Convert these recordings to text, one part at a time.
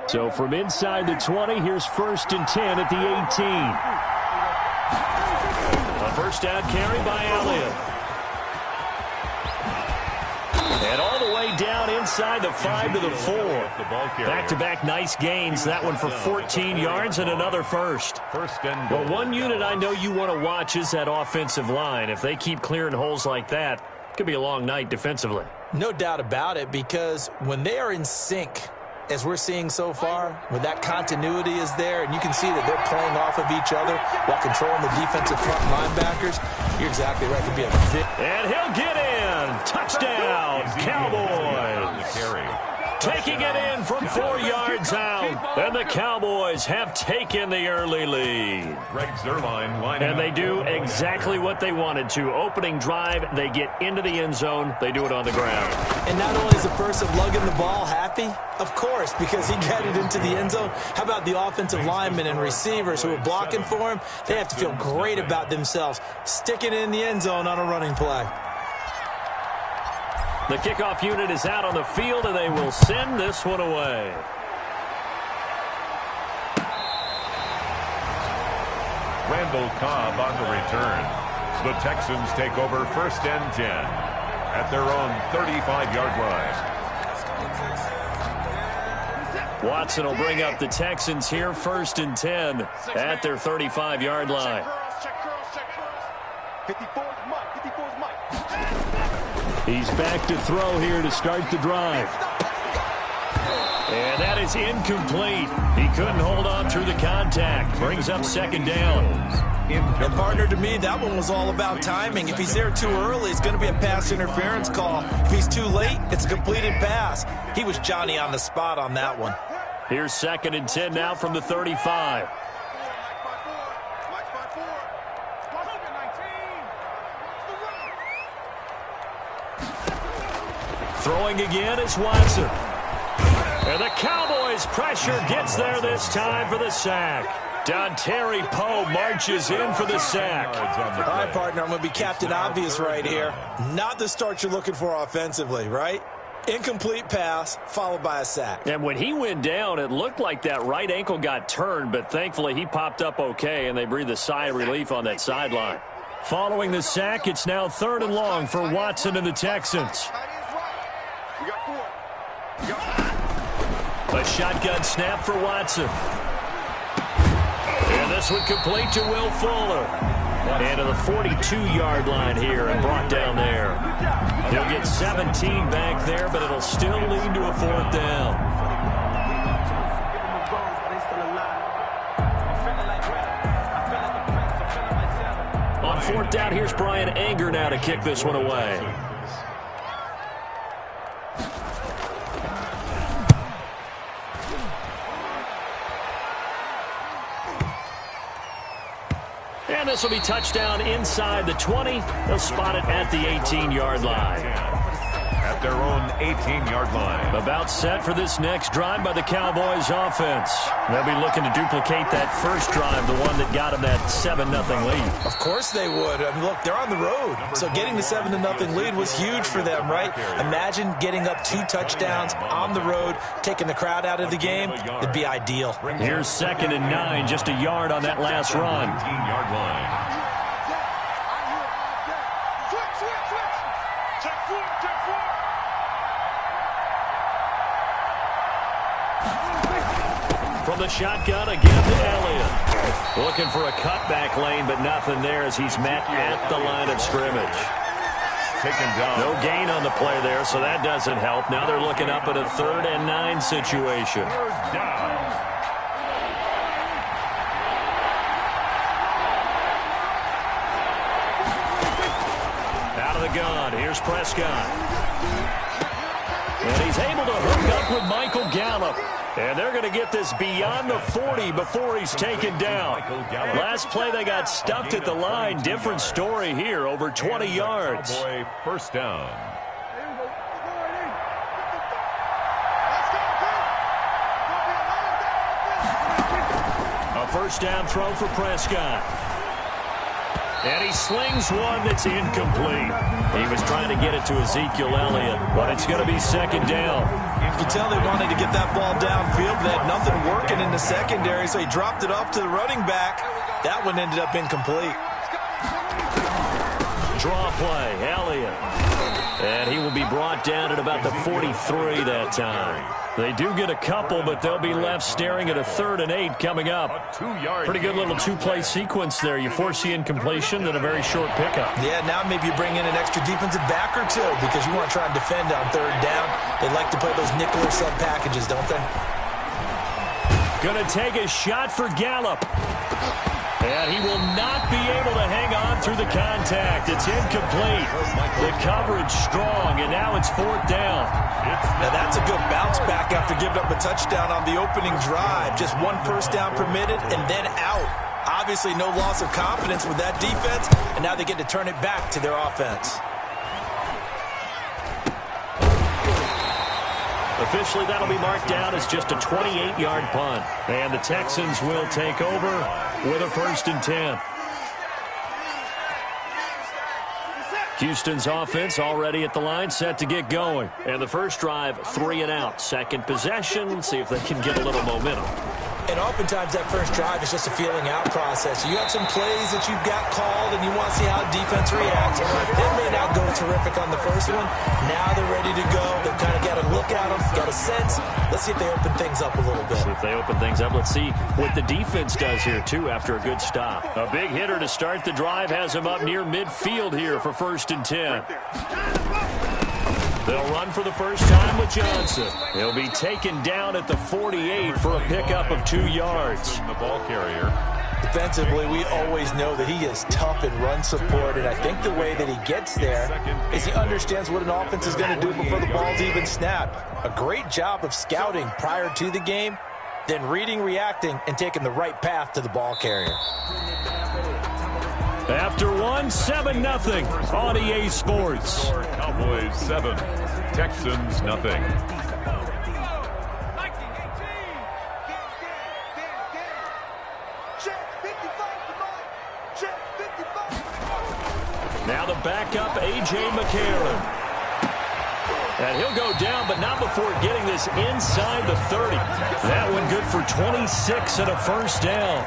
So from inside the 20, here's 1st and 10 at the 18. A first down carry by Elliott. And all the way down inside the 5 to the 4. Back-to-back nice gains. That one for 14 yards and another first. Well, one unit I know you want to watch is that offensive line. If they keep clearing holes like that, it could be a long night defensively. No doubt about it, because when they are in sync, as we're seeing so far, when that continuity is there and you can see that they're playing off of each other while controlling the defensive front linebackers, you're exactly right. It could be a and he'll get in. Touchdown, Cowboys. Taking it in from 4 yards out. And the Cowboys have taken the early lead. And they do exactly what they wanted to. Opening drive, they get into the end zone. They do it on the ground. And not only is the person lugging the ball happy, of course, because he got it into the end zone. How about the offensive linemen and receivers who are blocking for him? They have to feel great about themselves, sticking it in the end zone on a running play. The kickoff unit is out on the field, and they will send this one away. Randall Cobb on the return. The Texans take over 1st and 10 at their own 35-yard line. Watson will bring up the Texans here, 1st and 10 at their 35-yard line. He's back to throw here to start the drive. And that is incomplete. He couldn't hold on through the contact. Brings up 2nd down. And partner, to me, that one was all about timing. If he's there too early, it's going to be a pass interference call. If he's too late, it's a completed pass. He was Johnny on the spot on that one. Here's 2nd and 10 now from the 35. Throwing again is Watson. And the Cowboys' pressure gets there this time for the sack. Dontari Poe marches in for the sack. All right, partner, I'm going to be Captain Obvious right here. Not the start you're looking for offensively, right? Incomplete pass followed by a sack. And when he went down, it looked like that right ankle got turned, but thankfully he popped up okay, and they breathed a sigh of relief on that sideline. Following the sack, it's now 3rd and long for Watson and the Texans. A shotgun snap for Watson. And this one complete to Will Fuller. And to the 42-yard line here and brought down there. He'll get 17 back there, but it'll still lead to a 4th down. On 4th down, here's Brian Anger now to kick this one away. And this will be touchdown inside the 20. They'll spot it at the 18-yard line. At their own 18-yard line. About set for this next drive by the Cowboys offense. They'll be looking to duplicate that first drive, the one that got them that 7-0 lead. Of course they would. I mean, look, they're on the road. So getting the 7-0 lead was huge for them, right? Imagine getting up 2 touchdowns on the road, taking the crowd out of the game. It'd be ideal. Here's 2nd and 9, just a yard on that last run. 18-yard line. From the shotgun again to Elliott. Looking for a cutback lane, but nothing there as he's met at the line of scrimmage. Taken down. No gain on the play there, so that doesn't help. Now they're looking up at a 3rd and 9 situation. Down. Out of the gun, here's Prescott. And he's able to hook up with Michael Gallup. And they're going to get this beyond the 40 before he's taken down. Last play, they got stuffed at the line. Different story here, over 20 yards. First down. A first down throw for Prescott. And he slings one that's incomplete. He was trying to get it to Ezekiel Elliott, but it's going to be 2nd down. You could tell they wanted to get that ball downfield. They had nothing working in the secondary, so he dropped it off to the running back. That one ended up incomplete. Draw play, Elliott. And he will be brought down at about the 43 that time. They do get a couple, but they'll be left staring at a 3rd and 8 coming up. Pretty good little two-play sequence there. You force the incompletion, then a very short pickup. Yeah, now maybe you bring in an extra defensive back or two because you want to try and defend on 3rd down. They like to play those nickel or sub packages, don't they? Going to take a shot for Gallup. And he will not be able to hang on through the contact. It's incomplete. The coverage strong, and now it's 4th down. Now that's a good bounce back after giving up a touchdown on the opening drive. Just 1 first down permitted and then out. Obviously no loss of confidence with that defense, and now they get to turn it back to their offense. Officially, that'll be marked down as just a 28-yard punt. And the Texans will take over with a 1st and 10. Houston's offense already at the line, set to get going. And the first drive, 3 and out. Second possession, see if they can get a little momentum. And oftentimes that first drive is just a feeling out process. You have some plays that you've got called and you want to see how defense reacts. They may not go terrific on the first one. Now they're ready to go. They've kind of got a look at them, got a sense. Let's see if they open things up a little bit. See if they open things up. Let's see what the defense does here, too, after a good stop. A big hitter to start the drive has him up near midfield here for 1st and 10. They'll run for the first time with Johnson. He'll be taken down at the 48 for a pickup of 2 yards. The ball carrier. Defensively, we always know that he is tough in run support, and I think the way that he gets there is he understands what an offense is going to do before the ball's even snapped. A great job of scouting prior to the game, then reading, reacting, and taking the right path to the ball carrier. After 7-0 on EA Sports. Cowboys 7, Texans nothing. Now the backup, A.J. McCarron. And he'll go down, but not before getting this inside the 30. That one good for 26 and a first down.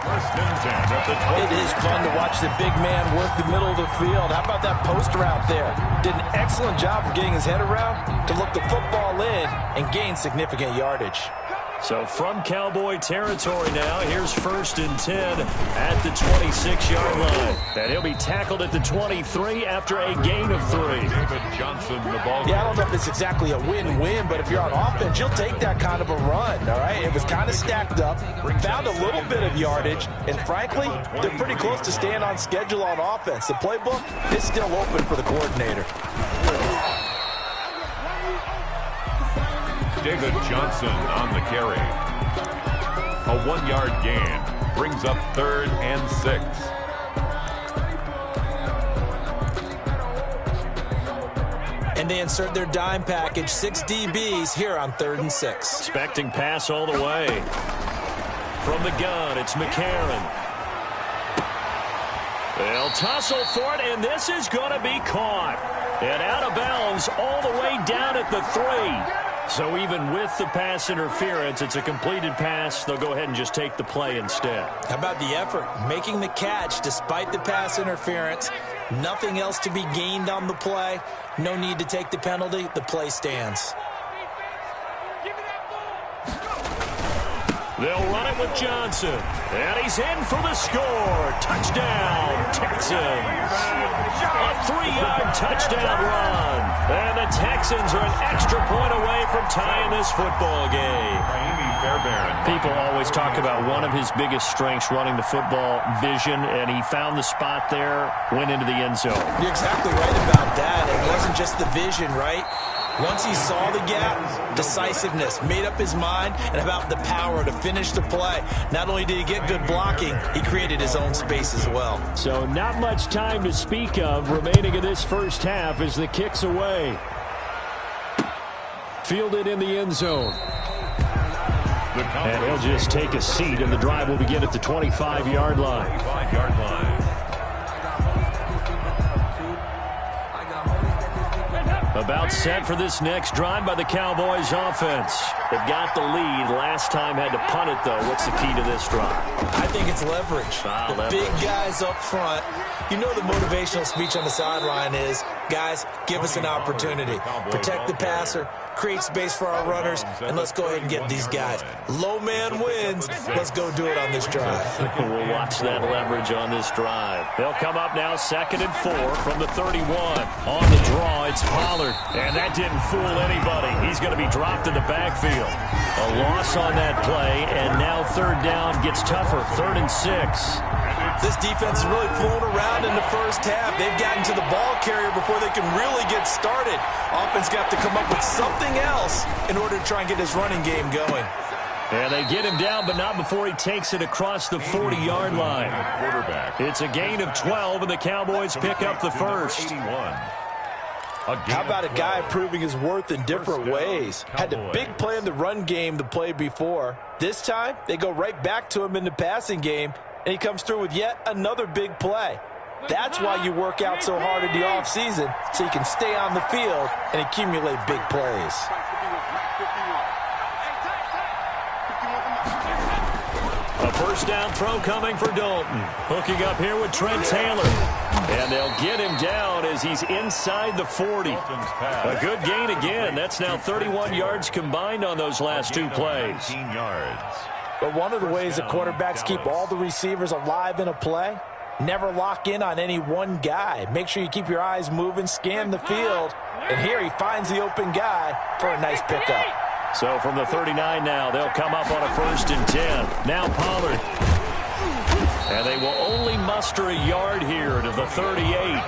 It is fun to watch the big man work the middle of the field. How about that post route there? Did an excellent job of getting his head around to look the football in and gain significant yardage. So from Cowboy territory now, here's 1st and 10 at the 26-yard line. And he'll be tackled at the 23 after a gain of 3. David Johnson, the ball. Yeah, I don't know if it's exactly a win-win, but if you're on offense, you'll take that kind of a run, all right? It was kind of stacked up, found a little bit of yardage, and frankly, they're pretty close to staying on schedule on offense. The playbook is still open for the coordinator. David Johnson on the carry. A 1-yard gain brings up 3rd and 6. And they insert their dime package, 6 DBs here on 3rd and 6. Expecting pass all the way. From the gun, it's McCarron. They'll tussle for it, and this is going to be caught. And out of bounds all the way down at the 3. So even with the pass interference, it's a completed pass. They'll go ahead and just take the play instead. How about the effort? Making the catch despite the pass interference. Nothing else to be gained on the play. No need to take the penalty. The play stands. They'll run it with Johnson. And he's in for the score. Touchdown, Texans. A 3-yard touchdown run. And the Texans are an extra point away from tying this football game. People always talk about one of his biggest strengths running the football, vision, and he found the spot there, went into the end zone. You're exactly right about that. It wasn't just the vision, right? Once he saw the gap, decisiveness, made up his mind, and about the power to finish the play. Not only did he get good blocking, he created his own space as well. So not much time to speak of remaining in this first half as the kick's away. Fielded in the end zone. And he'll just take a seat, and the drive will begin at the 25-yard line. 25-yard line. About set for this next drive by the Cowboys offense. They've got the lead. Last time had to punt it, though. What's the key to this drive? I think it's leverage. The big guys up front. You know the motivational speech on the sideline is, guys, give us an opportunity. Protect the passer, create space for our runners, and let's go ahead and get these guys. Low man wins. Let's go do it on this drive. We'll watch that leverage on this drive. They'll come up now 2nd and 4 from the 31. On the draw, it's Pollard. And that didn't fool anybody. He's going to be dropped in the backfield. A loss on that play, and now 3rd down gets tougher. 3rd and 6. This defense is really flown around in the first half. They've gotten to the ball carrier before they can really get started. Offense got to come up with something else in order to try and get this running game going. And they get him down, but not before he takes it across the 40-yard line. It's a gain of 12, and the Cowboys pick up the first. How about a guy proving his worth in different ways? Had a big play in the run game the play before. This time, they go right back to him in the passing game, and he comes through with yet another big play. That's why you work out so hard in the offseason, so you can stay on the field and accumulate big plays. A first down throw coming for Dalton. Hooking up here with Trent Taylor. And they'll get him down as he's inside the 40. A good gain again. That's now 31 yards combined on those last 2 plays. But one of the ways that quarterbacks keep all the receivers alive in a play, never lock in on any one guy. Make sure you keep your eyes moving, scan the field. And here he finds the open guy for a nice pickup. So from the 39 now, they'll come up on a 1st and 10. Now Pollard. And they will only muster a yard here to the 38.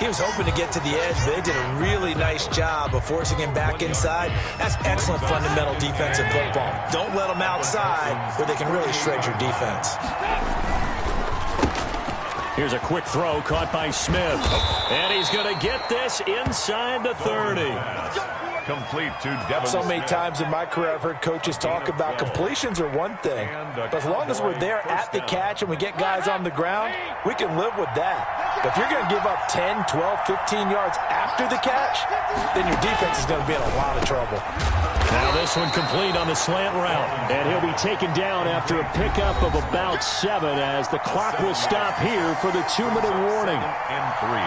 He was hoping to get to the edge, but they did a really nice job of forcing him back inside. That's excellent fundamental defensive football. Don't let them outside where they can really shred your defense. Here's a quick throw caught by Smith. And he's going to get this inside the 30. Complete to Devin. So many times in my career I've heard coaches talk about completions are one thing, but as long as we're there at the catch and we get guys on the ground, we can live with that. But if you're going to give up 10, 12, 15 yards after the catch, then your defense is going to be in a lot of trouble. Now this one complete on the slant route, and he'll be taken down after a pickup of about 7 as the clock will stop here for the 2-minute warning. And 3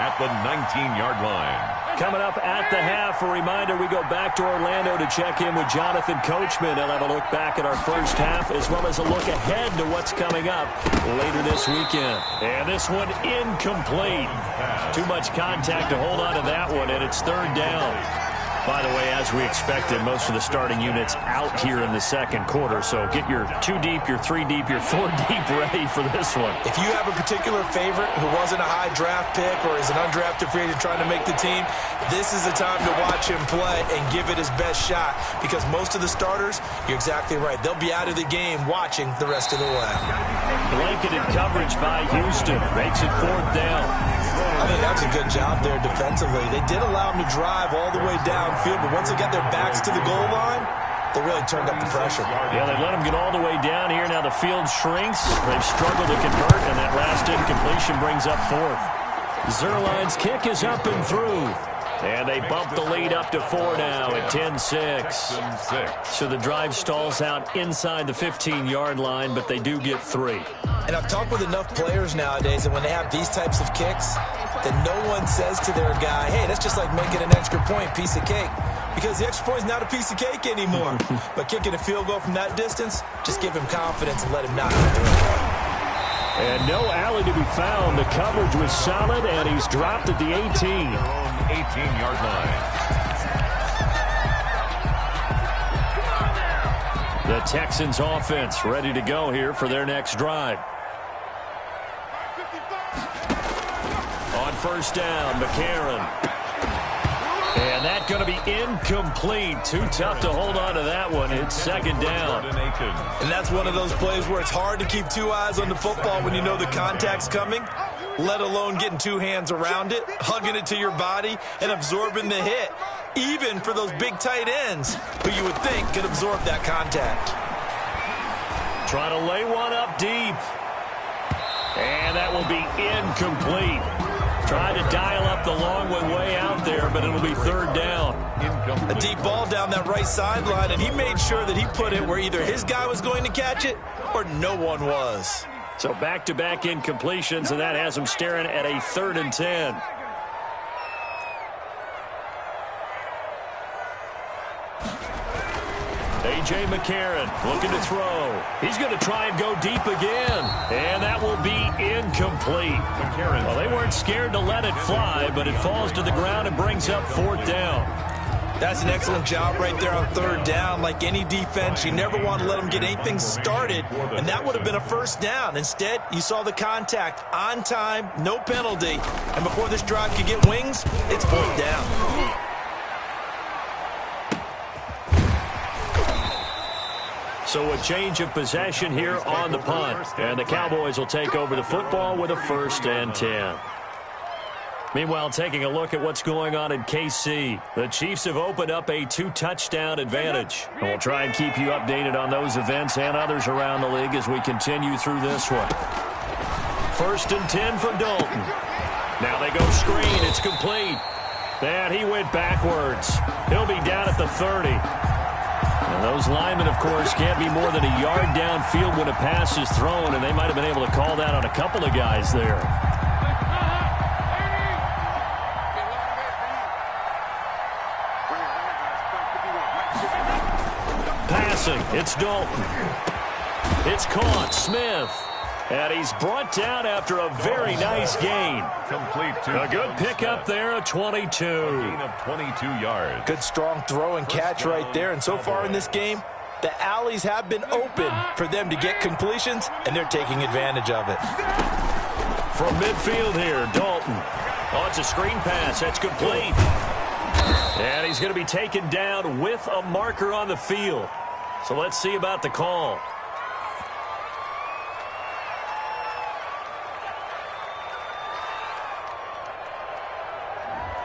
at the 19-yard line. Coming up at the half, a reminder, we go back to Orlando to check in with Jonathan Coachman. He'll have a look back at our first half as well as a look ahead to what's coming up later this weekend. And this one incomplete. Too much contact to hold on to that one, and it's 3rd down. By the way, as we expected, most of the starting units out here in the 2nd quarter. So get your 2 deep, your 3 deep, your 4 deep ready for this one. If you have a particular favorite who wasn't a high draft pick or is an undrafted free agent trying to make the team, this is the time to watch him play and give it his best shot, because most of the starters, you're exactly right, they'll be out of the game watching the rest of the way. Blanketed coverage by Houston makes it 4th down. I think that's a good job there defensively. They did allow them to drive all the way downfield, but once they got their backs to the goal line, they really turned up the pressure. Yeah, they let them get all the way down here. Now the field shrinks. They've struggled to convert, and that last incompletion brings up 4th. Zerline's kick is up and through. And they bump the lead up to 4 now at 10-6. So the drive stalls out inside the 15-yard line, but they do get 3. And I've talked with enough players nowadays that when they have these types of kicks, that no one says to their guy, hey, that's just like making an extra point, piece of cake. Because the extra point is not a piece of cake anymore. But kicking a field goal from that distance, just give him confidence and let him knock it. And no alley to be found. The coverage was solid, and he's dropped at the 18. 18-yard line. The Texans offense ready to go here for their next drive. On 1st down, McCarron. And that's going to be incomplete. Too tough to hold on to that one. It's 2nd down. And that's one of those plays where it's hard to keep 2 eyes on the football when you know the contact's coming, let alone getting 2 hands around it, hugging it to your body, and absorbing the hit, even for those big tight ends who you would think could absorb that contact. Trying to lay one up deep. And that will be incomplete. Tried to dial up the long way out there, but it'll be third down. A deep ball down that right sideline, and he made sure that he put it where either his guy was going to catch it or no one was. So back-to-back incompletions, and that has him staring at a 3rd and 10. A.J. McCarron looking to throw. He's going to try and go deep again. And that will be incomplete. Well, they weren't scared to let it fly, but it falls to the ground and brings up 4th down. That's an excellent job right there on 3rd down. Like any defense, you never want to let them get anything started, and that would have been a 1st down. Instead, you saw the contact on time, no penalty, and before this drive could get wings, it's 4th down. So a change of possession here on the punt, and the Cowboys will take over the football with a 1st and 10. Meanwhile, taking a look at what's going on in KC. The Chiefs have opened up a 2-touchdown advantage. And we'll try and keep you updated on those events and others around the league as we continue through this one. 1st and 10 for Dalton. Now they go screen. It's complete. And he went backwards. He'll be down at the 30. And those linemen, of course, can't be more than a yard downfield when a pass is thrown, and they might have been able to call that on a couple of guys there. It's Dalton. It's caught. Smith. And he's brought down after a very nice gain. Complete to a good pickup there, a 22. Gain of 22 yards. Good strong throw and catch right there. And so far in this game, the alleys have been open for them to get completions, and they're taking advantage of it. From midfield here, Dalton. Oh, it's a screen pass. That's complete. And he's going to be taken down with a marker on the field. So let's see about the call.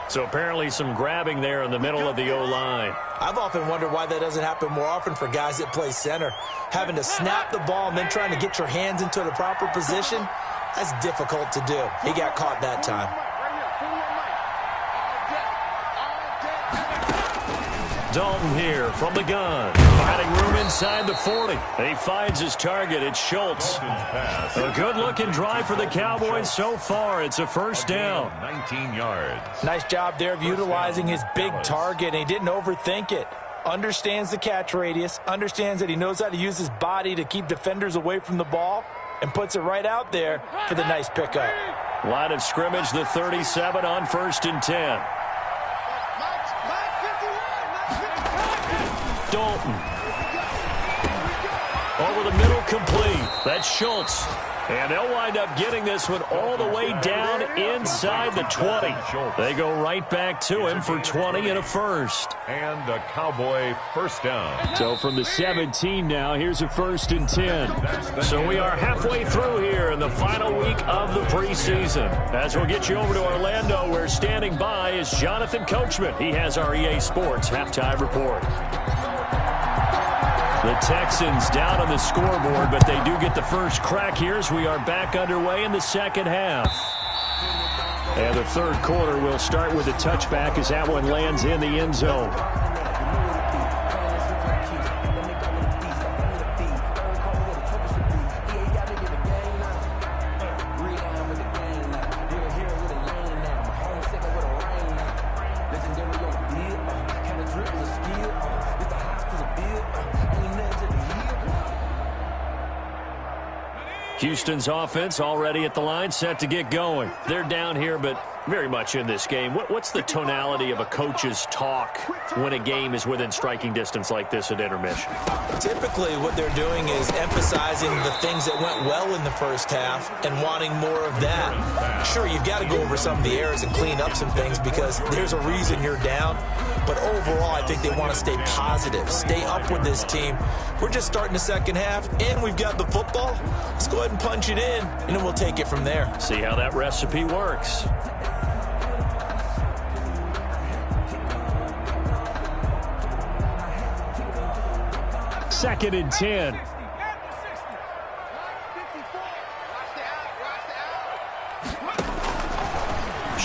So apparently some grabbing there in the middle of the O-line. I've often wondered why that doesn't happen more often for guys that play center. Having to snap the ball and then trying to get your hands into the proper position, that's difficult to do. He got caught that time. Dalton here from the gun. Finding room inside the 40. He finds his target. It's Schultz. A good-looking drive for the Cowboys so far. It's a 1st down. 19 yards. Nice job there of utilizing his big target, and he didn't overthink it. Understands the catch radius, understands that he knows how to use his body to keep defenders away from the ball, and puts it right out there for the nice pickup. Line of scrimmage, the 37 on 1st and 10. Dalton. Over the middle, complete. That's Schultz. And they'll wind up getting this one all the way down inside the 20. They go right back to him for 20 and a 1st. And a Cowboy 1st down. So from the 17 now, here's a 1st and 10. So we are halfway through here in the final week of the preseason. As we'll get you over to Orlando, where standing by is Jonathan Coachman. He has our EA Sports halftime report. The Texans down on the scoreboard, but they do get the first crack here as we are back underway in the 2nd half. And the 3rd quarter will start with a touchback as that one lands in the end zone. Houston's offense already at the line, set to get going. They're down here, but very much in this game. What's the tonality of a coach's talk when a game is within striking distance like this at intermission? Typically, what they're doing is emphasizing the things that went well in the 1st half and wanting more of that. Sure, you've got to go over some of the errors and clean up some things because there's a reason you're down. But overall, I think they want to stay positive, stay up with this team. We're just starting the 2nd half, and we've got the football. Let's go ahead and punch it in, and then we'll take it from there. See how that recipe works. Second and 10.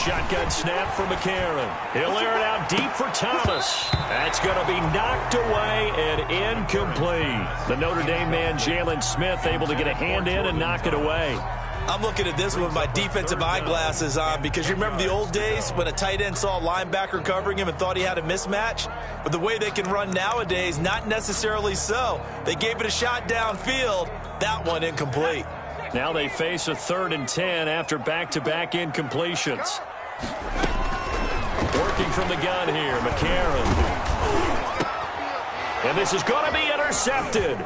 shotgun snap for McCarron. He'll air it out deep for Thomas. That's going to be knocked away and incomplete. The Notre Dame man, Jalen Smith, able to get a hand in and knock it away. I'm looking at this with my defensive eyeglasses on because you remember the old days when a tight end saw a linebacker covering him and thought he had a mismatch? But the way they can run nowadays, not necessarily so. They gave it a shot downfield. That one incomplete. Now they face a 3rd and 10 after back-to-back incompletions. Working from the gun here, McCarron. And this is going to be intercepted.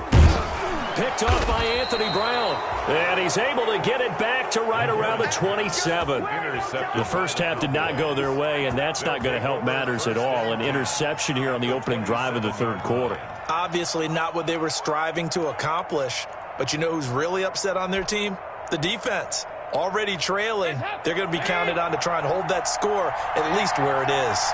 Picked off by Anthony Brown. And he's able to get it back to right around the 27. The first half did not go their way, and that's not going to help matters at all. An interception here on the opening drive of the 3rd quarter. Obviously not what they were striving to accomplish. But you know who's really upset on their team? The defense. Already trailing. They're going to be counted on to try and hold that score at least where it is.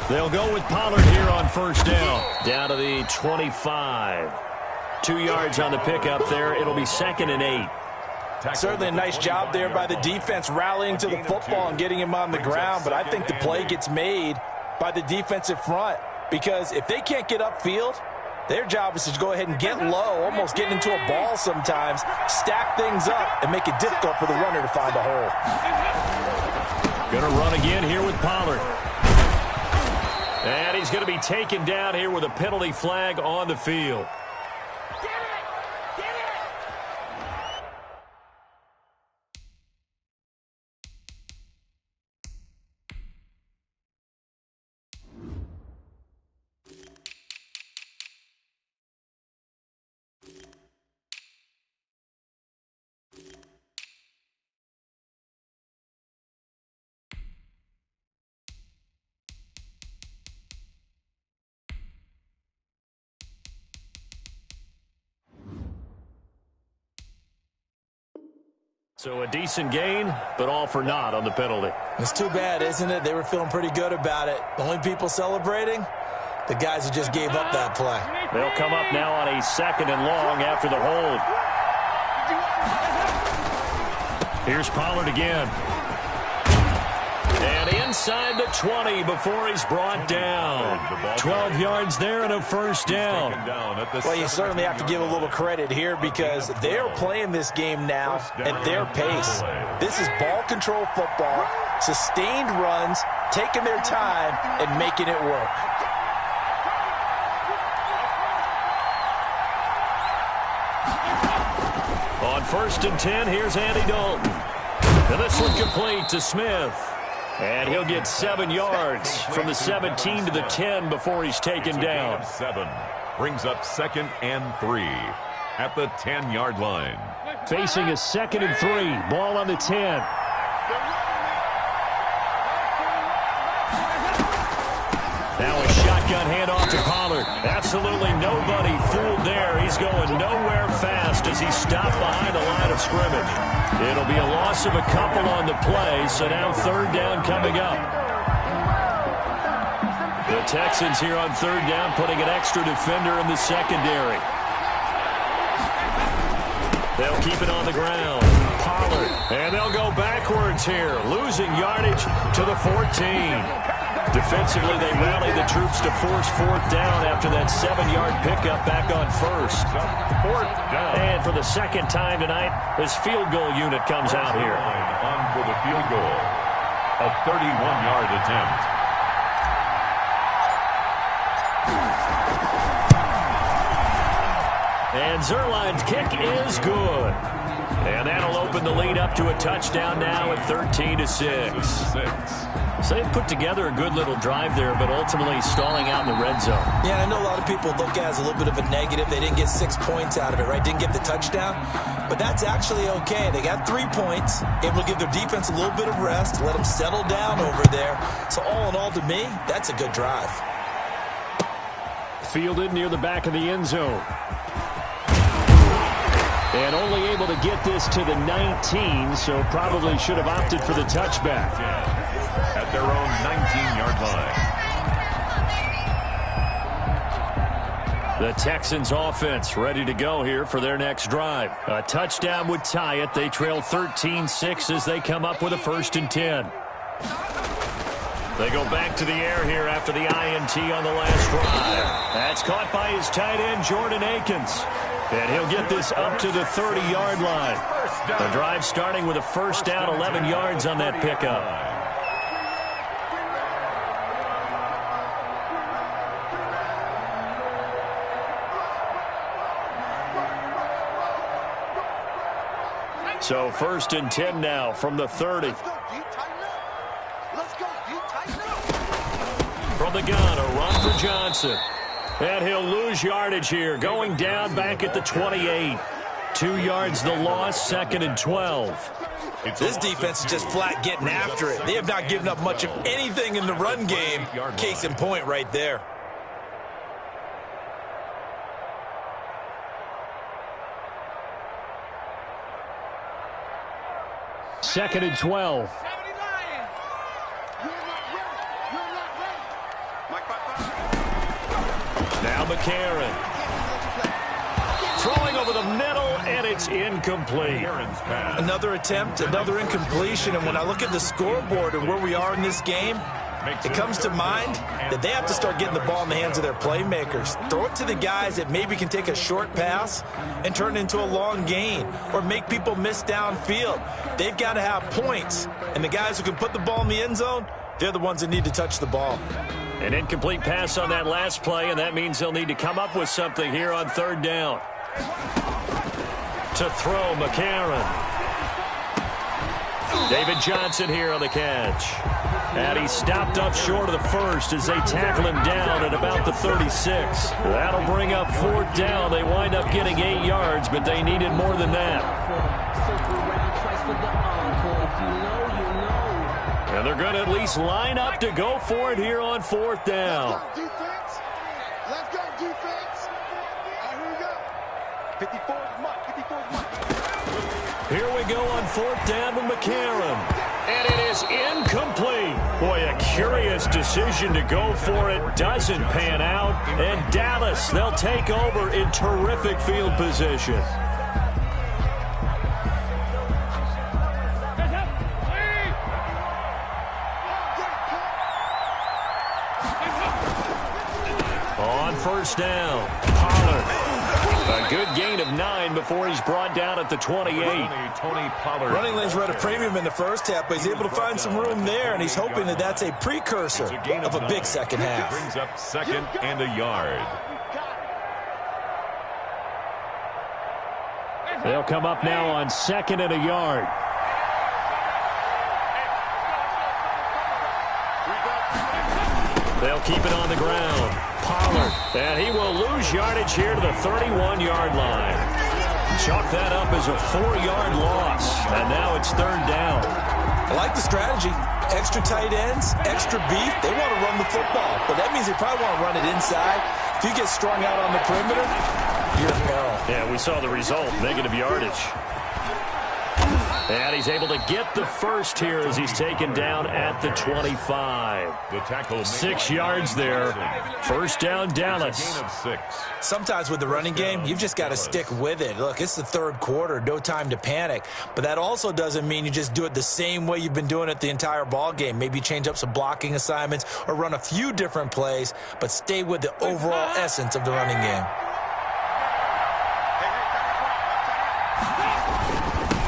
They'll go with Pollard here on 1st down. Down to the 25. 2 yards on the pickup there. It'll be 2nd and 8. Certainly a nice job there by the defense rallying to the football and getting him on the ground. But I think the play gets made by the defensive front because if they can't get upfield, their job is to go ahead and get low, almost get into a ball sometimes, stack things up, and make it difficult for the runner to find a hole. Going to run again here with Pollard. And he's going to be taken down here with a penalty flag on the field. So a decent gain, but all for naught on the penalty. It's too bad, isn't it? They were feeling pretty good about it. The only people celebrating, the guys who just gave up that play. They'll come up now on a 2nd and long after the hold. Here's Pollard again. And inside the 20 before he's brought down. 12 yards there and a 1st down. Well, you certainly have to give a little credit here because they're playing this game now at their pace. This is ball control football, sustained runs, taking their time and making it work. On 1st and 10, here's Andy Dalton. And this one complete to Smith. And he'll get 7 yards from the 17 to the 10 before he's taken down. 7 brings up 2nd and 3 at the 10-yard line. Facing a 2nd and 3. Ball on the 10. Now a shotgun handoff to Pollard. Absolutely nobody fooled there. He's going nowhere fast as he stopped behind the line of scrimmage. It'll be a loss of a couple on the play, so now 3rd down coming up. The Texans here on 3rd down putting an extra defender in the secondary. They'll keep it on the ground. Pollard. And they'll go backwards here, losing yardage to the 14. Defensively, they rallied the troops to force 4th down after that 7-yard pickup back on 1st. 4th down. And for the 2nd time tonight, this field goal unit comes out here. On for the field goal. A 31-yard attempt. And Zerline's kick is good. And that'll open the lead up to a touchdown now at 13-6. So they put together a good little drive there, but ultimately stalling out in the red zone. Yeah, I know a lot of people look at it as a little bit of a negative. They didn't get 6 points out of it, right? Didn't get the touchdown. But that's actually okay. They got 3 points, able to give their defense a little bit of rest, let them settle down over there. So all in all, to me, that's a good drive. Fielded near the back of the end zone. And only able to get this to the 19, so probably should have opted for the touchback. At their own 19-yard line. The Texans offense ready to go here for their next drive. A touchdown would tie it. They trail 13-6 as they come up with a 1st and 10. They go back to the air here after the INT on the last drive. That's caught by his tight end, Jordan Akins. And he'll get this up to the 30-yard line. The drive starting with a 1st down, 11 yards on that pickup. So 1st and 10 now from the 30. From the gun, a run for Johnson. And he'll lose yardage here, going down back at the 28. 2 yards the loss, 2nd and 12. This defense is just flat getting after it. They have not given up much of anything in the run game. Case in point right there. Second and 12. Now McCarron. Throwing over the middle, and it's incomplete. Another attempt, another incompletion, and when I look at the scoreboard and where we are in this game, it comes to mind that they have to start getting the ball in the hands of their playmakers. Throw it to the guys that maybe can take a short pass and turn it into a long gain or make people miss downfield. They've got to have points, and the guys who can put the ball in the end zone, they're the ones that need to touch the ball. An incomplete pass on that last play, and that means they'll need to come up with something here on 3rd down. To throw, McCarron. David Johnson here on the catch. And he stopped up short of the 1st as they tackle him down at about the 36. That'll bring up 4th down. They wind up getting 8 yards, but they needed more than that. And they're going to at least line up to go for it here on 4th down. Let's go, defense. Let's go, defense. All right, here we go. 54's mark, 54's mark. Here we go on 4th down with McCarron. And it is incomplete. Boy, a curious decision to go for it. Doesn't pan out. And Dallas, they'll take over in terrific field position. On 1st down, Pollard. A good gain of 9 before he's brought down at the 28. Tony Pollard. Running lanes were at a premium in the 1st half, but he's able to find some room there, and he's hoping that that's a precursor of a big 2nd half. Brings up 2nd and a yard. They'll come up now on 2nd and a yard. They'll keep it on the ground. Pollard, and he will lose yardage here to the 31-yard line. Chalk that up as a 4-yard loss, and now it's 3rd down. I like the strategy. Extra tight ends, extra beef. They want to run the football, but that means they probably want to run it inside. If you get strung out on the perimeter, you're in peril. Yeah, we saw the result, negative yardage. And he's able to get the 1st here as he's taken down at the 25. The tackle 6 yards there. 1st down, Dallas. Gain of 6. Sometimes with the running game, you've just got to stick with it. Look, it's the 3rd quarter, no time to panic. But that also doesn't mean you just do it the same way you've been doing it the entire ball game. Maybe change up some blocking assignments or run a few different plays, but stay with the overall essence of the running game.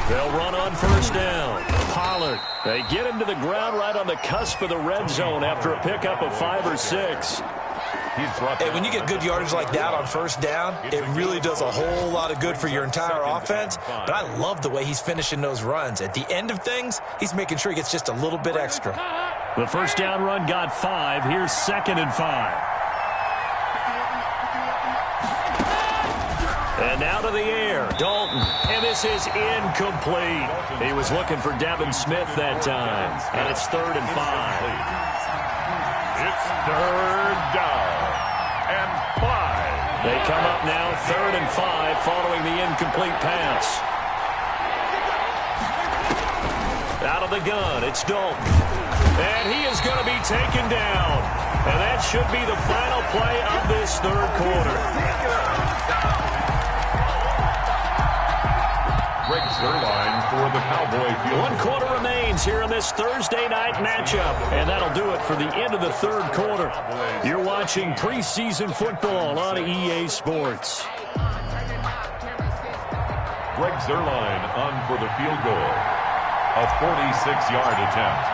They'll run on 1st down. Pollard. They get him to the ground right on the cusp of the red zone after a pickup of 5 or 6. Hey, when you get good yardage like that on 1st down, it really does a whole lot of good for your entire offense. But I love the way he's finishing those runs. At the end of things, he's making sure he gets just a little bit extra. The 1st down run got 5. Here's 2nd and 5. And now to the air, Dalton. And this is incomplete. He was looking for Devin Smith that time. And it's 3rd and 5. It's 3rd down and 5. They come up now 3rd and 5 following the incomplete pass. Out of the gun, it's Dalton. And he is going to be taken down. And that should be the final play of this 3rd quarter. Greg Zerline for the Cowboy field. 1 quarter remains here in this Thursday night matchup. And that'll do it for the end of the 3rd quarter. You're watching preseason football on EA Sports. Greg Zerline on for the field goal. A 46-yard attempt.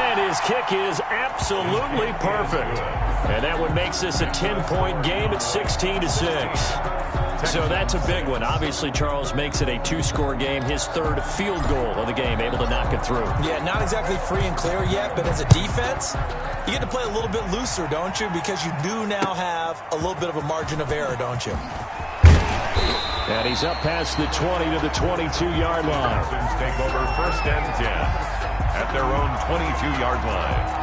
And his kick is absolutely perfect. And that one makes this a 10-point game at 16-6. So that's a big one. Obviously, Charles makes it a 2-score game. His 3rd field goal of the game, able to knock it through. Yeah, not exactly free and clear yet, but as a defense, you get to play a little bit looser, don't you? Because you do now have a little bit of a margin of error, don't you? And he's up past the 20 to the 22-yard line. Texans take over 1st and 10 at their own 22-yard line.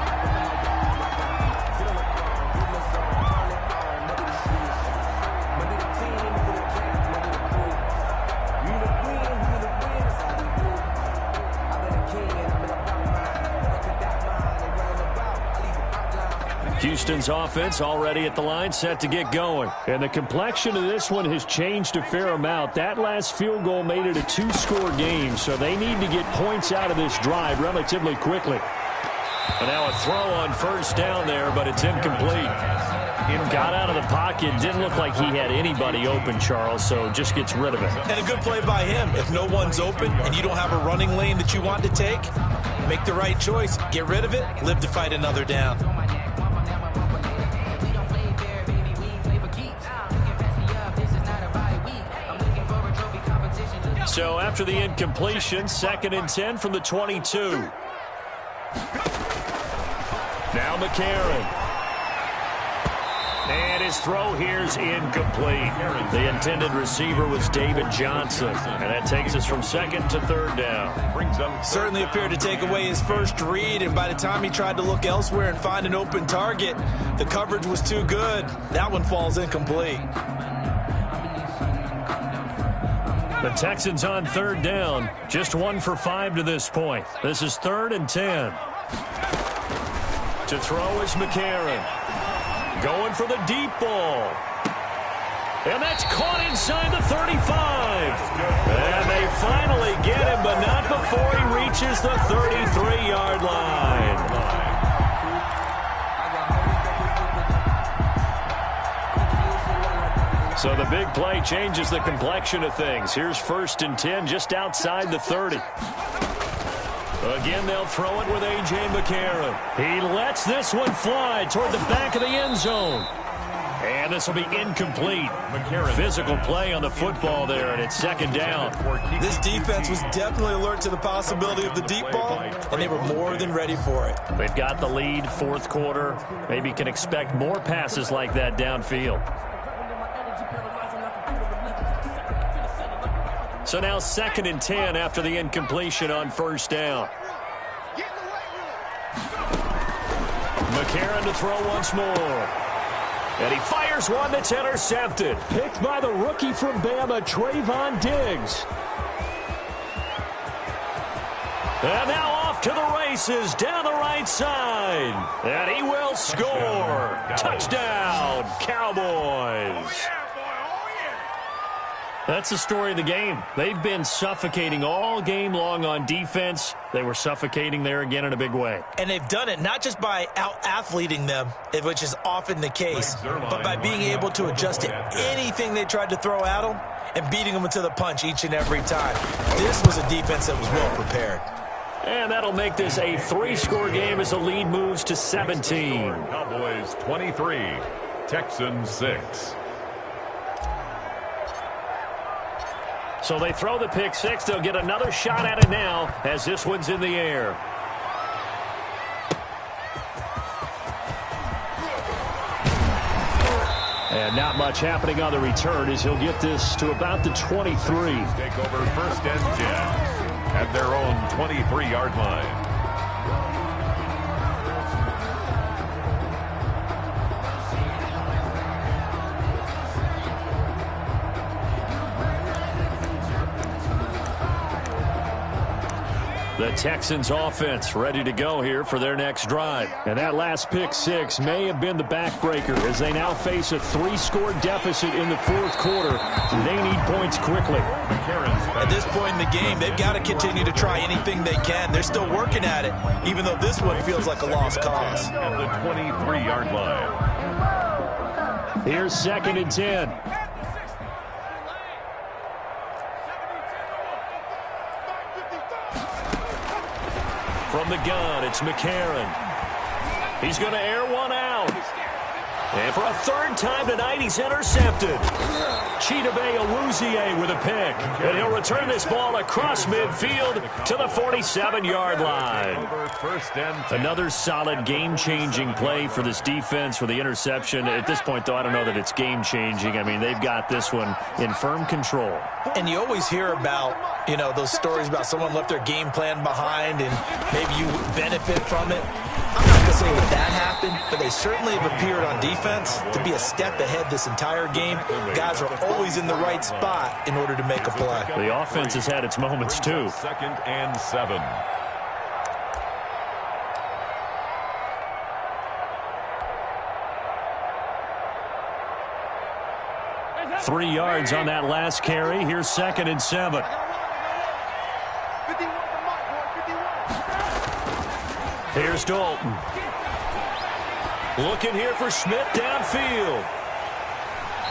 Houston's offense already at the line, set to get going. And the complexion of this one has changed a fair amount. That last field goal made it a 2-score game, so they need to get points out of this drive relatively quickly. And now a throw on 1st down there, but it's incomplete. Got out of the pocket, didn't look like he had anybody open, Charles, so just gets rid of it. And a good play by him. If no one's open and you don't have a running lane that you want to take, make the right choice. Get rid of it, live to fight another down. So after the incompletion, 2nd and 10 from the 22. Now McCarron. And his throw here's incomplete. The intended receiver was David Johnson. And that takes us from 2nd to 3rd down. Certainly appeared to take away his first read, and by the time he tried to look elsewhere and find an open target, the coverage was too good. That one falls incomplete. The Texans on 3rd down. Just 1 for 5 to this point. This is 3rd and 10. To throw is McCarron. Going for the deep ball. And that's caught inside the 35. And they finally get him, but not before he reaches the 33-yard line. So the big play changes the complexion of things. Here's 1st and 10 just outside the 30. Again, they'll throw it with A.J. McCarron. He lets this one fly toward the back of the end zone. And this will be incomplete. Physical play on the football there, and it's 2nd down. This defense was definitely alert to the possibility of the deep ball, and they were more than ready for it. They've got the lead, 4th quarter. Maybe can expect more passes like that downfield. So now 2nd and 10 after the incompletion on 1st down. McCarron to throw once more. And he fires one that's intercepted. Picked by the rookie from Bama, Trayvon Diggs. And now off to the races down the right side. And he will score. Touchdown, Cowboys. That's the story of the game. They've been suffocating all game long on defense. They were suffocating there again in a big way. And they've done it not just by out-athleting them, which is often the case, but by being able to adjust to anything they tried to throw at them and beating them to the punch each and every time. This was a defense that was well prepared. And that'll make this a 3-score game as the lead moves to 17. Cowboys 23, Texans 6. So they throw the pick 6. They'll get another shot at it now as this one's in the air. And not much happening on the return as he'll get this to about the 23. Take over 1st and 10 at their own 23-yard line. The Texans offense ready to go here for their next drive. And that last pick six may have been the backbreaker as they now face a 3-score deficit in the fourth quarter. They need points quickly. At this point in the game, they've got to continue to try anything they can. They're still working at it, even though this one feels like a lost cause. At the 23-yard line. Here's 2nd and 10. From the gun, it's McCarron. He's going to air one out. And for a third time tonight, he's intercepted. Chidobe Awuzie with a pick. And he'll return this ball across midfield to the 47-yard line. Another solid game-changing play for this defense with the interception. At this point, though, I don't know that it's game-changing. I mean, they've got this one in firm control. And you always hear about, you know, those stories about someone left their game plan behind and maybe you benefit from it. I'm not going to say that happened, but they certainly have appeared on defense to be a step ahead this entire game. Guys are always in the right spot in order to make a play. The offense has had its moments, too. 2nd and 7. Three yards on that last carry. Here's 2nd and 7. Here's Dalton. Looking here for Smith downfield.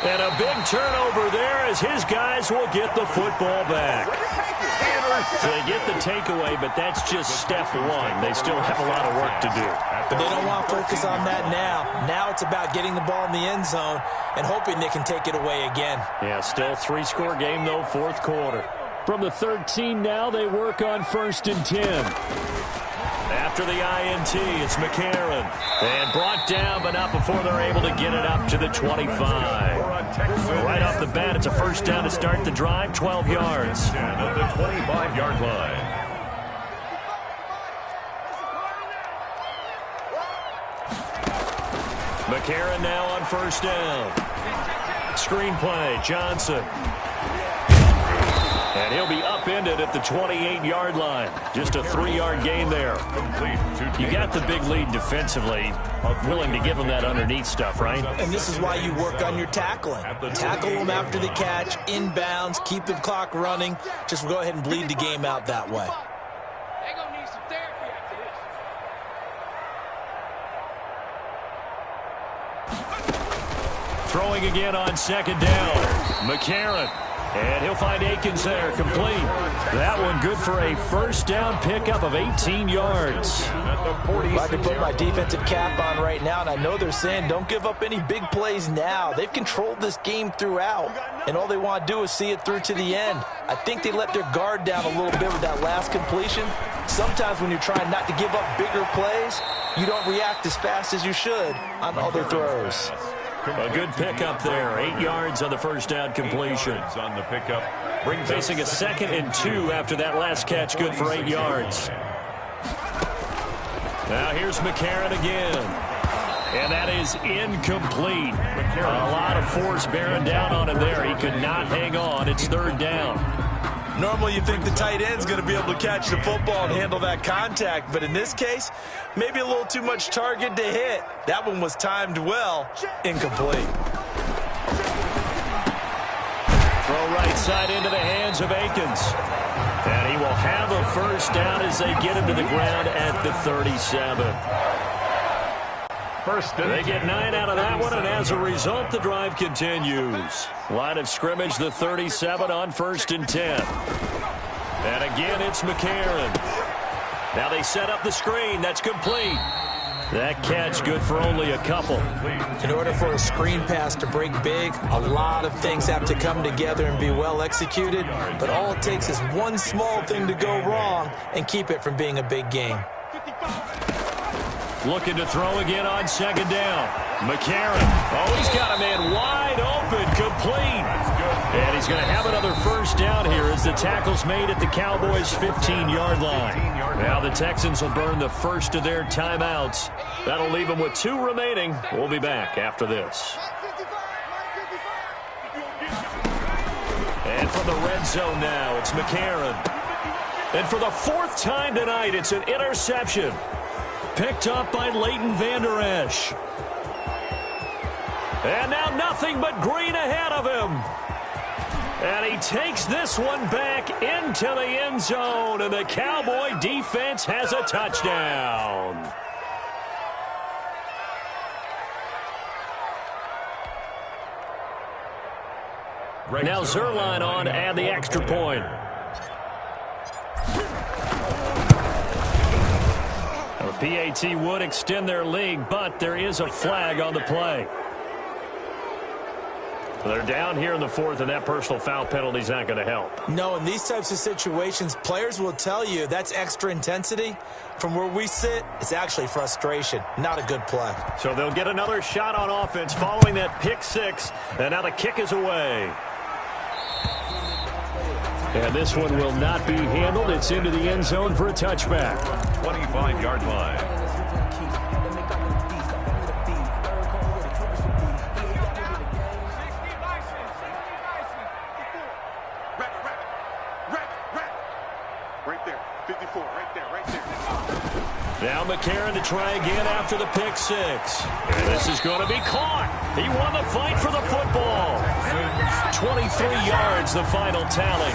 And a big turnover there as his guys will get the football back. So they get the takeaway, but that's just step one. They still have a lot of work to do. But they don't want to focus on that now. Now it's about getting the ball in the end zone and hoping they can take it away again. Yeah, still 3-score game, though, fourth quarter. From the 13 now, they work on 1st and 10. After the INT, it's McCarron. And brought down, but not before they're able to get it up to the 25. Right off the bat, it's a first down to start the drive, 12 yards. At the 25-yard line. McCarron now on 1st down. Screen play, Johnson. And he'll be upended at the 28-yard line. Just a 3-yard gain there. You got the big lead defensively. Willing to give them that underneath stuff, right? And this is why you work on your tackling. Tackle them after the catch, inbounds, keep the clock running. Just go ahead and bleed the game out that way. They're going to need some therapy after this. Throwing again on 2nd down. McCarron. And he'll find Akins there, complete. That one good for a first down pickup of 18 yards. I can put my defensive cap on right now, and I know they're saying don't give up any big plays now. They've controlled this game throughout, and all they want to do is see it through to the end. I think they let their guard down a little bit with that last completion. Sometimes when you're trying not to give up bigger plays, you don't react as fast as you should on other throws. A good pickup there. 8 yards on the first down completion. On the pickup. Facing a 2nd and 2 after that last catch, good for 8 yards. Now here's McCarron again. And that is incomplete. A lot of force bearing down on him there. He could not hang on. It's 3rd down. Normally you think the tight end's going to be able to catch the football and handle that contact, but in this case, maybe a little too much target to hit. That one was timed well, incomplete. Throw right side into the hands of Akins. And he will have a first down as they get him to the ground at the 37. They get 9 out of that one, and as a result, the drive continues. Line of scrimmage, the 37 on 1st and 10. And again, it's McCarron. Now they set up the screen. That's complete. That catch good for only a couple. In order for a screen pass to break big, a lot of things have to come together and be well executed. But all it takes is one small thing to go wrong and keep it from being a big game. Looking to throw again on 2nd down. McCarron. Oh, he's got a man wide open, complete. And he's going to have another first down here as the tackle's made at the Cowboys' 15-yard line. Now the Texans will burn the first of their timeouts. That'll leave them with 2 remaining. We'll be back after this. And from the red zone now, it's McCarron. And for the fourth time tonight, it's an interception. Picked up by Leighton Vander Esch. And now nothing but green ahead of him. And he takes this one back into the end zone, and the Cowboy defense has a touchdown. Now Zerline on to add the extra point. The PAT would extend their lead, but there is a flag on the play. They're down here in the fourth, and that personal foul penalty is not going to help. No, in these types of situations, players will tell you that's extra intensity. From where we sit, it's actually frustration. Not a good play. So they'll get another shot on offense following that pick six, and now the kick is away. And this one will not be handled. It's into the end zone for a touchback. 25-yard line. Right there. 54. Right there. Right there. Now McCarron to try again after the pick six. And this is going to be caught. He won the fight for the football. 23 yards, the final tally.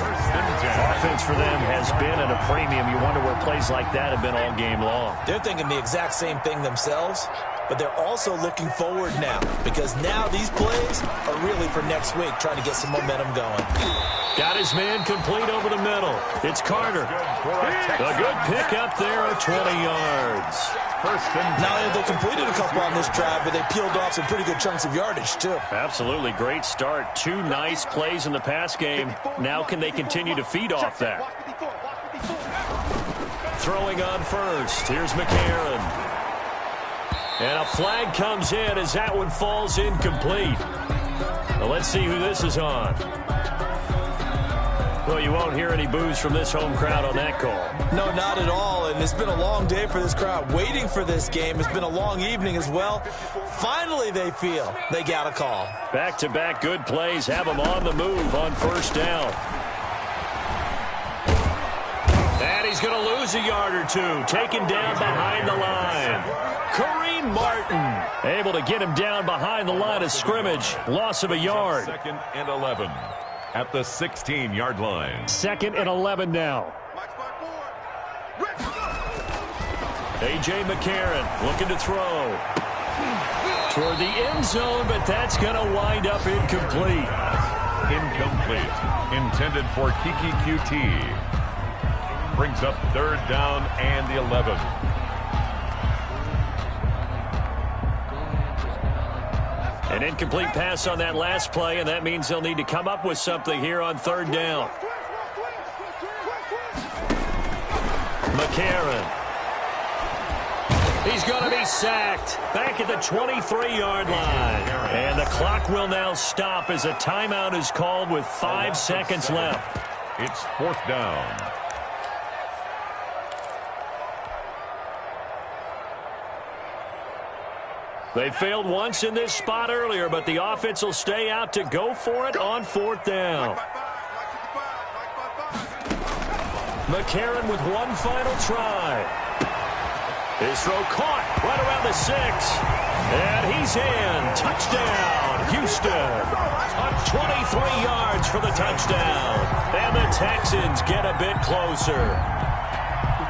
Offense for them has been at a premium. You wonder where plays like that have been all game long. They're thinking the exact same thing themselves, but they're also looking forward now, because now these plays are really for next week, trying to get some momentum going. Got his man complete over the middle. It's Carter. A good pick up there of 20 yards. Now they completed a couple on this drive, but they peeled off some pretty good chunks of yardage, too. Absolutely great start. Two nice plays in the pass game. Now can they continue to feed off that? Throwing on first. Here's McCarron. And a flag comes in as that one falls incomplete. Well, let's see who this is on. Well, you won't hear any boos from this home crowd on that call. No, not at all, and it's been a long day for this crowd. Waiting for this game. It's been a long evening as well. Finally, they feel they got a call. Back-to-back good plays have them on the move on first down. And he's going to lose a yard or two, taken down behind the line. Kareem Martin able to get him down behind the line of scrimmage. Loss of a yard. 2nd and 11 at the 16-yard line. 2nd and 11 now. A.J. McCarron looking to throw toward the end zone, but that's going to wind up incomplete. Incomplete. Intended for Kiki QT. Brings up 3rd down and 11. An incomplete pass on that last play, and that means they'll need to come up with something here on 3rd down. McCarron. He's going to be sacked back at the 23-yard line. And the clock will now stop as a timeout is called with 5 seconds left. It's 4th down. They failed once in this spot earlier, but the offense will stay out to go for it on 4th down. McCarron with one final try. His throw caught right around the 6. And he's in. Touchdown, Houston. 23 yards for the touchdown. And the Texans get a bit closer.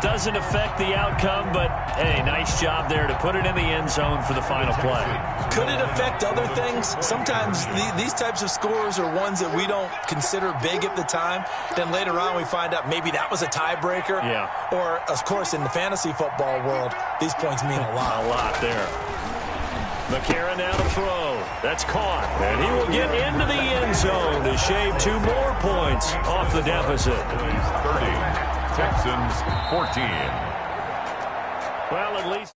Doesn't affect the outcome, but, hey, nice job there to put it in the end zone for the final play. Could it affect other things? Sometimes these types of scores are ones that we don't consider big at the time. Then later on we find out maybe that was a tiebreaker. Yeah. Or, of course, in the fantasy football world, these points mean a lot. A lot there. McCarron now to throw. That's caught. And he will get into the end zone to shave 2 more points off the deficit. 30. Texans 14. Well, at least...